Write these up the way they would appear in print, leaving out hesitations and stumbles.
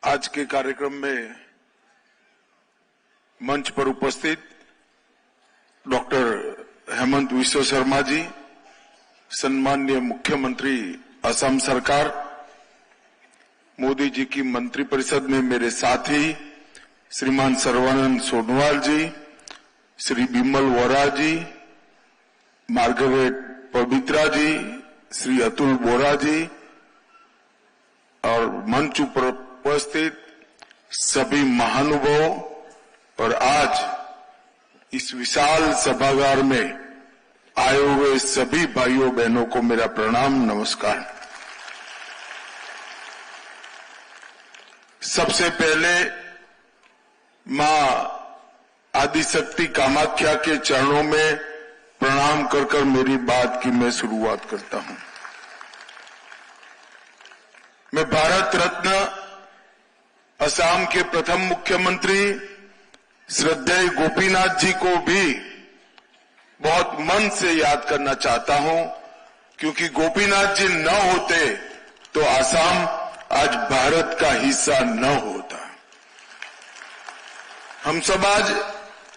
आज के कार्यक्रम में मंच पर उपस्थित डॉक्टर हेमंत विश्व शर्मा जी, सम्माननीय मुख्यमंत्री असम सरकार, मोदी जी की मंत्रिपरिषद में मेरे साथी श्रीमान सर्वानंद सोनोवाल जी, श्री बिमल वोरा जी, मार्गरेट पवित्रा जी, श्री अतुल बोरा जी और मंच पर उपस्थित सभी महानुभाव और आज इस विशाल सभागार में आए हुए सभी भाइयों बहनों को मेरा प्रणाम, नमस्कार। सबसे पहले मां आदिशक्ति कामाख्या के चरणों में प्रणाम कर मेरी बात की मैं शुरुआत करता हूं। मैं भारत रत्न असम के प्रथम मुख्यमंत्री श्रद्धेय गोपीनाथ जी को भी बहुत मन से याद करना चाहता हूं, क्योंकि गोपीनाथ जी न होते तो असम आज भारत का हिस्सा न होता। हम सब आज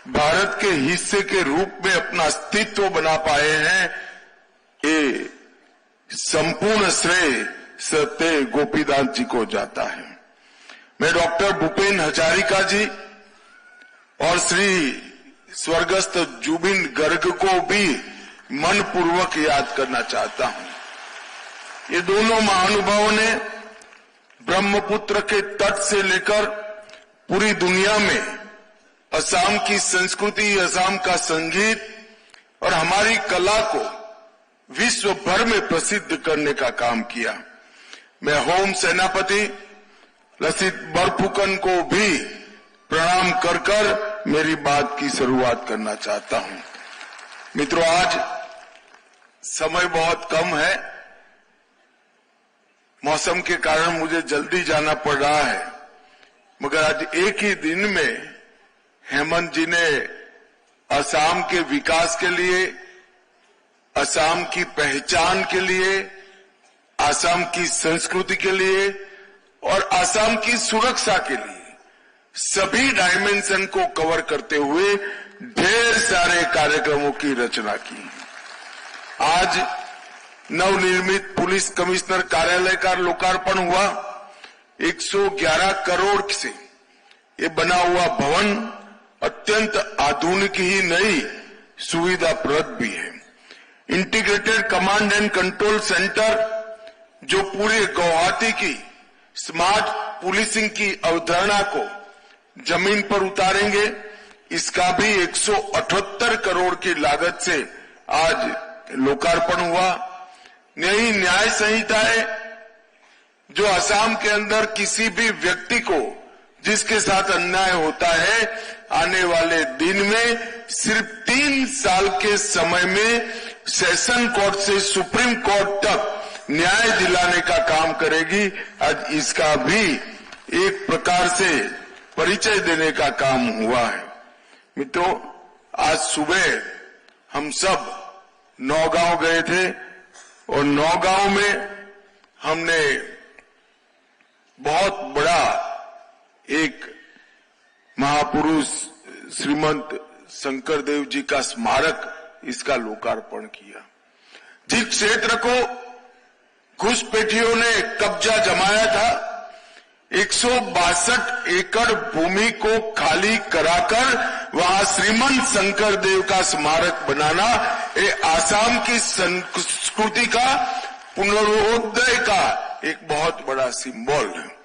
भारत के हिस्से के रूप में अपना अस्तित्व बना पाए हैं, ये संपूर्ण श्रेय सत्य गोपीनाथ जी को जाता है। मैं डॉक्टर भूपेन हजारिका जी और श्री स्वर्गस्थ जुबिन गर्ग को भी मनपूर्वक याद करना चाहता हूं। ये दोनों महानुभावों ने ब्रह्मपुत्र के तट से लेकर पूरी दुनिया में असम की संस्कृति, असम का संगीत और हमारी कला को विश्व भर में प्रसिद्ध करने का काम किया। मैं होम सेनापति लसित बरफुकन को भी प्रणाम कर मेरी बात की शुरुआत करना चाहता हूं। मित्रों, आज समय बहुत कम है, मौसम के कारण मुझे जल्दी जाना पड़ रहा है, मगर आज एक ही दिन में हेमंत जी ने असम के विकास के लिए, असम की पहचान के लिए, असम की संस्कृति के लिए और असम की सुरक्षा के लिए सभी डायमेंशन को कवर करते हुए ढेर सारे कार्यक्रमों की रचना की। आज नवनिर्मित पुलिस कमिश्नर कार्यालय का लोकार्पण हुआ। 111 करोड़ से ये बना हुआ भवन अत्यंत आधुनिक ही नहीं, सुविधाप्रद भी है। Integrated command and control centre जो पूरे गुवाहाटी की स्मार्ट पुलिसिंग की अवधारणा को जमीन पर उतारेंगे, इसका भी 178 करोड़ की लागत से आज लोकार्पण हुआ। नई न्याय संहिताएं जो असम के अंदर किसी भी व्यक्ति को जिसके साथ अन्याय होता है, आने वाले दिन में सिर्फ 3 साल के समय में सेशन कोर्ट से सुप्रीम कोर्ट तक न्याय दिलाने का काम करेगी। आज इसका भी एक प्रकार से परिचय देने का काम हुआ है। मित्रों, आज सुबह हम सब नौगांव गए थे और नौगांव में हमने बहुत बड़ा एक महापुरुष श्रीमंत शंकरदेव जी का स्मारक, इसका लोकार्पण किया। जिस क्षेत्र को घुसपैठियों ने कब्जा जमाया था, 162 एकड़ भूमि को खाली कराकर वहां श्रीमंत शंकरदेव का स्मारक बनाना, ये आसाम की संस्कृति का पुनरोदय का एक बहुत बड़ा सिंबल है।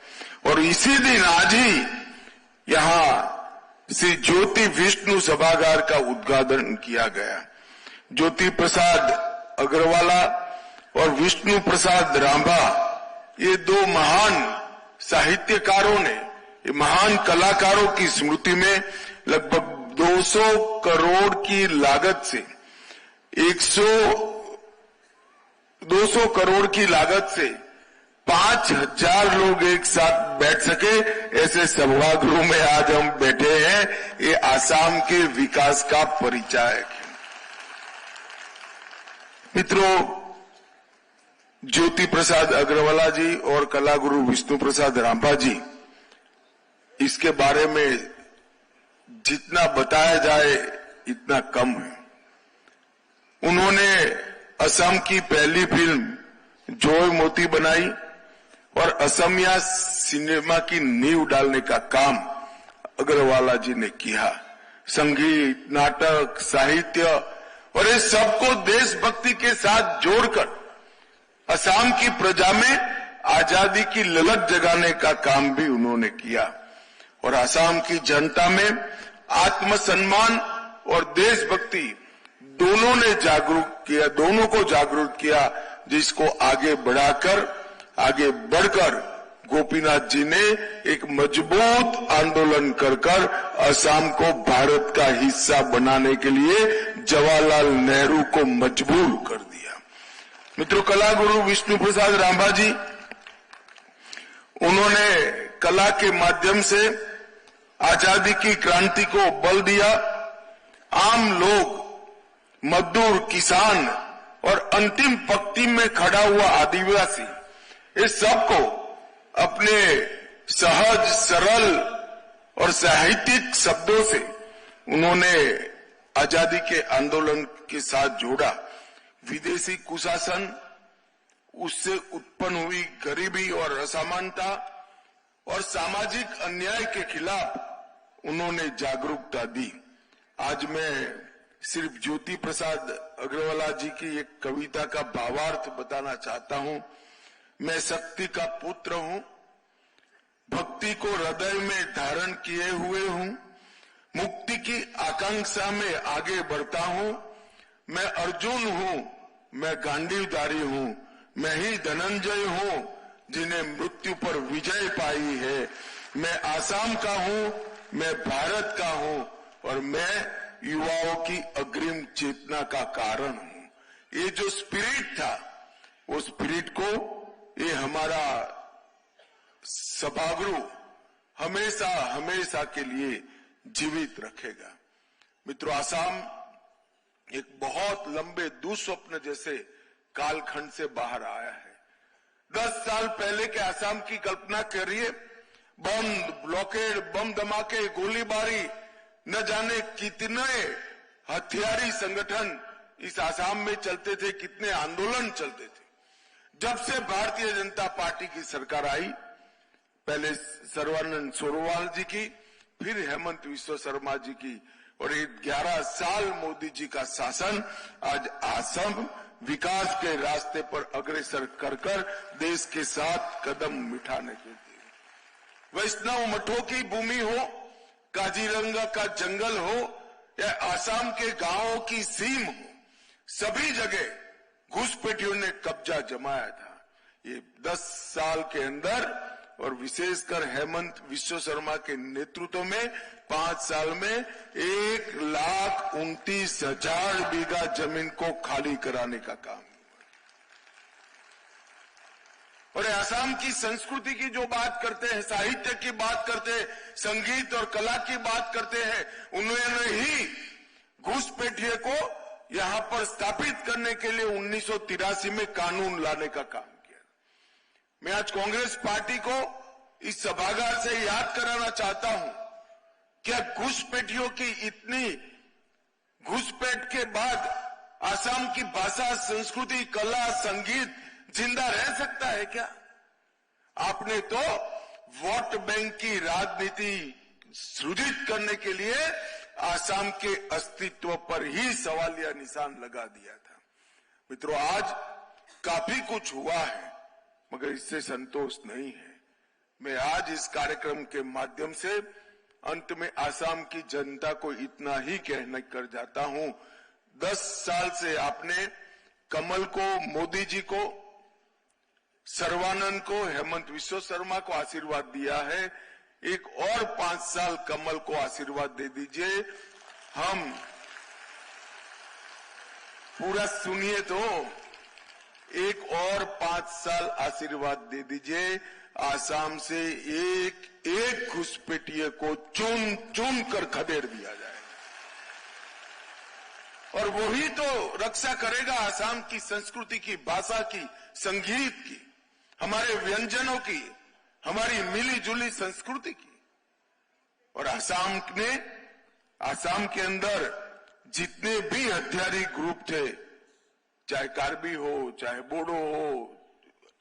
और इसी दिन आज ही यहां श्री ज्योति विष्णु सभागार का उद्घाटन किया गया। ज्योति प्रसाद अग्रवाला और विष्णु प्रसाद रांभा, ये दो महान साहित्यकारों ने, ये महान कलाकारों की स्मृति में लगभग 200 करोड़ की लागत से 200 करोड़ की लागत से 5000 लोग एक साथ बैठ सके, ऐसे सभागृह में आज हम बैठे हैं। ये आसाम के विकास का परिचायक है। मित्रों, ज्योति प्रसाद अग्रवाला जी और कलागुरु विष्णु प्रसाद रांभा जी इसके बारे में जितना बताया जाए इतना कम है। उन्होंने असम की पहली फिल्म जोय मोती बनाई और असमिया सिनेमा की नींव डालने का काम अग्रवाला जी ने किया। संगीत, नाटक, साहित्य और इस सबको देशभक्ति के साथ जोड़कर असम की प्रजा में आजादी की ललक जगाने का काम भी उन्होंने किया और असम की जनता में आत्मसम्मान और देशभक्ति दोनों ने दोनों को जागरूक किया, जिसको आगे बढ़कर गोपीनाथ जी ने एक मजबूत आंदोलन कर असम को भारत का हिस्सा बनाने के लिए जवाहरलाल नेहरू को मजबूर कर दिया। मित्रों, कला गुरु विष्णु प्रसाद राभाजी, उन्होंने कला के माध्यम से आजादी की क्रांति को बल दिया। आम लोग, मजदूर, किसान और अंतिम पंक्ति में खड़ा हुआ आदिवासी, इस सबको अपने सहज, सरल और साहित्यिक शब्दों से उन्होंने आजादी के आंदोलन के साथ जोड़ा। विदेशी कुशासन, उससे उत्पन्न हुई गरीबी और असमानता और सामाजिक अन्याय के खिलाफ उन्होंने जागरूकता दी। आज मैं सिर्फ ज्योति प्रसाद अग्रवाला जी की एक कविता का भावार्थ बताना चाहता हूं। मैं शक्ति का पुत्र हूं, भक्ति को हृदय में धारण किए हुए हूं, मुक्ति की आकांक्षा में आगे बढ़ता हूं। मैं अर्जुन हूं, मैं गांडीवधारी हूं, मैं ही धनंजय हूं जिन्हें मृत्यु पर विजय पाई है। मैं आसाम का हूं, मैं भारत का हूं और मैं युवाओं की अग्रिम चेतना का कारण हूं। ये जो स्पिरिट था, वो स्पिरिट को ये हमारा सभागृह हमेशा हमेशा के लिए जीवित रखेगा। मित्रों, आसाम एक बहुत लंबे दुस्वप्न जैसे कालखंड से बाहर आया है। 10 साल पहले के आसाम की कल्पना करिए। बंद, ब्लॉकेड, बम धमाके, गोलीबारी, न जाने कितने हथियारी संगठन इस आसाम में चलते थे, कितने आंदोलन चलते थे। जब से भारतीय जनता पार्टी की सरकार आई, पहले सर्बानंद सोनोवाल जी की, फिर हेमंत विश्व शर्मा जी की, और ये 11 साल मोदी जी का शासन आज असम विकास के रास्ते पर अग्रसर कर देश के साथ कदम मिठाने के लिए। वैष्णव मठों की भूमि हो, काजीरंगा का जंगल हो या आसाम के गांवों की सीम हो, सभी जगह घुसपैठियों ने कब्जा जमाया था। ये 10 साल के अंदर और विशेषकर हेमंत विश्व शर्मा के नेतृत्व में 5 साल में 1,29,000 बीघा जमीन को खाली कराने का काम। और आसाम की संस्कृति की जो बात करते हैं, साहित्य की बात करते हैं, संगीत और कला की बात करते हैं, उन्होंने ही घुसपैठिए को यहां पर स्थापित करने के लिए 1983 में कानून लाने का काम किया। मैं आज कांग्रेस पार्टी को इस सभागार से याद कराना चाहता हूं, क्या घुसपैठियों की इतनी घुसपैठ के बाद आसाम की भाषा, संस्कृति, कला, संगीत जिंदा रह सकता है क्या? आपने तो वोट बैंक की राजनीति सृजित करने के लिए आसाम के अस्तित्व पर ही सवालिया निशान लगा दिया था। मित्रों, आज काफी कुछ हुआ है, मगर इससे संतोष नहीं है। मैं आज इस कार्यक्रम के माध्यम से अंत में आसाम की जनता को इतना ही कहना कर जाता हूं, 10 साल से आपने कमल को, मोदी जी को, सर्बानंद को, हेमंत विश्व शर्मा को आशीर्वाद दिया है। एक और 5 साल कमल को आशीर्वाद दे दीजिए। हम पूरा सुनिए तो, एक और 5 साल आशीर्वाद दे दीजिए। आसाम से एक घुसपैठिए को चुन चुन कर खदेड़ दिया जाए और वही तो रक्षा करेगा आसाम की संस्कृति की, भाषा की, संगीत की, हमारे व्यंजनों की, हमारी मिली जुली संस्कृति की। और आसाम के अंदर जितने भी हथियारी ग्रुप थे, चाहे कार्बी हो, चाहे बोडो हो,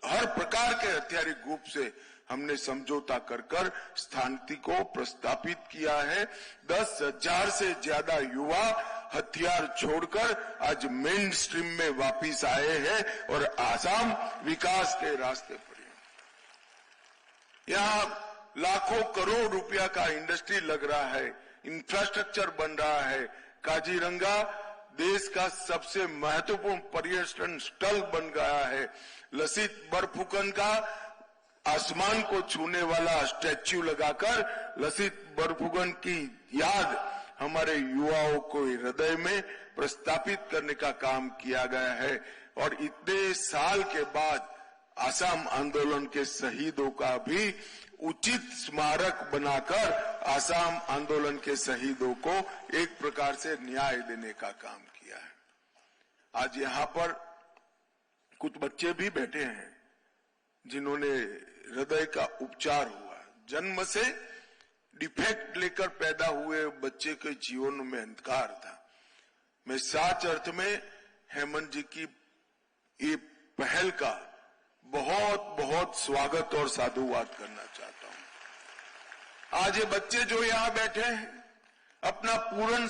हर प्रकार के हथियारी ग्रुप से हमने समझौता कर शांति को प्रस्तापित किया है। 10,000 से ज्यादा युवा हथियार छोड़कर आज मेन स्ट्रीम में वापिस आए हैं और आसाम विकास के रास्ते पर है। यहाँ लाखों करोड़ रुपया का इंडस्ट्री लग रहा है, इंफ्रास्ट्रक्चर बन रहा है। काजीरंगा देश का सबसे महत्वपूर्ण पर्यटन स्थल बन गया है। लसित बरफुकन का आसमान को छूने वाला स्टैच्यू लगाकर लसित बरफुकन की याद हमारे युवाओं को हृदय में प्रस्तापित करने का काम किया गया है। और इतने साल के बाद आसाम आंदोलन के शहीदों का भी उचित स्मारक बनाकर आसाम आंदोलन के शहीदों को एक प्रकार से न्याय देने का काम किया है। आज यहाँ पर कुछ बच्चे भी बैठे हैं जिन्होंने हृदय का उपचार हुआ। जन्म से डिफेक्ट लेकर पैदा हुए बच्चे के जीवन में अंधकार था। मैं सच अर्थ में हेमंत जी की ये पहल का बहुत बहुत स्वागत और साधुवाद करना चाहता हूं। आज ये बच्चे जो यहां बैठे हैं अपना पूर्ण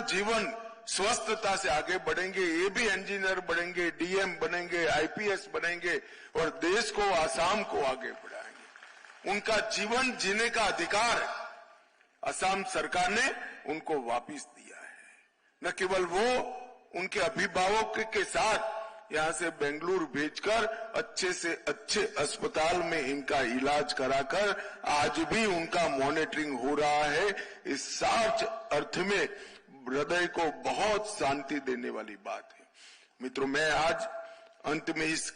जीवन स्वस्थता से आगे बढ़ेंगे। ये भी इंजीनियर बनेंगे, डीएम बनेंगे, आईपीएस बनेंगे और देश को, आसाम को आगे बढ़ाएंगे। उनका जीवन जीने का अधिकार असम सरकार ने उनको वापस दिया है। न केवल वो, उनके अभिभावक के साथ यहां से बेंगलुरु भेजकर अच्छे से अच्छे अस्पताल में इनका इलाज कराकर आज भी उनका मॉनिटरिंग हो रहा है। इस सच अर्थ में हृदय को बहुत शांति देने वाली बात है। मित्रों, मैं आज अंत में इस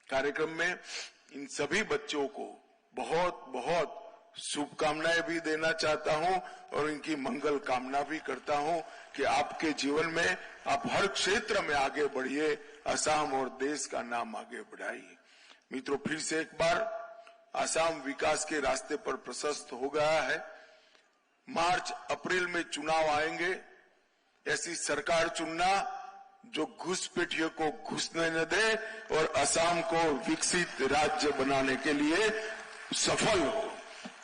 कार्यक्रम में इन सभी बच्चों को बहुत बहुत शुभकामनाएं भी देना चाहता हूं और इनकी मंगल कामना भी करता हूं कि आपके जीवन में आप हर क्षेत्र में आगे बढ़िए, असम और देश का नाम आगे बढ़ाइए। मित्रों, फिर से एक बार असम विकास के रास्ते पर प्रशस्त हो गया है। मार्च अप्रैल में चुनाव आएंगे। ऐसी सरकार चुनना जो घुसपैठियों को घुसने न दे और असम को विकसित राज्य बनाने के लिए सफल हो।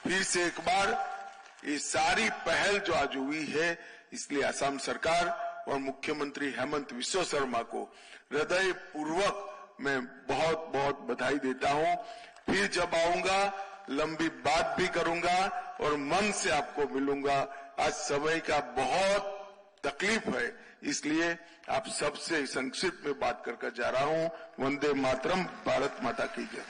फिर से एक बार ये सारी पहल जो आज हुई है, इसलिए असम सरकार और मुख्यमंत्री हेमंत विश्व शर्मा को हृदय पूर्वक मैं बहुत बहुत बधाई देता हूं। फिर जब आऊंगा लंबी बात भी करूंगा और मन से आपको मिलूंगा। आज समय का बहुत तकलीफ है, इसलिए आप सबसे संक्षिप्त में बात करके जा रहा हूं। वंदे मातरम, भारत माता की जय।